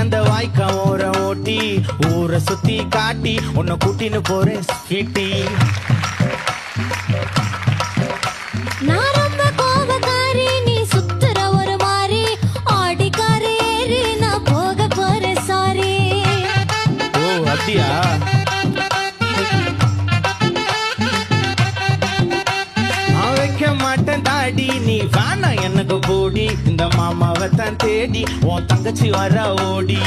அந்த வாய்க்கா ஓர ஓட்டி ஊரை சுத்தி காட்டி உன்னை கூட்டின்னு போறேன் ஸ்வீட்டி. நான் ரொம்ப கோபக்காரி, நீ சுத்துற ஒரு மாதிரி ஆடிக்காரி ஏறி நான் போக போறேன் சாரி. ஓ அப்படியா? மாட்டேன் தாடி நீ வேணா எனக்கு போடி, இந்த மாமாவை தான் தேடி உன் தங்கச்சி வர ஓடி.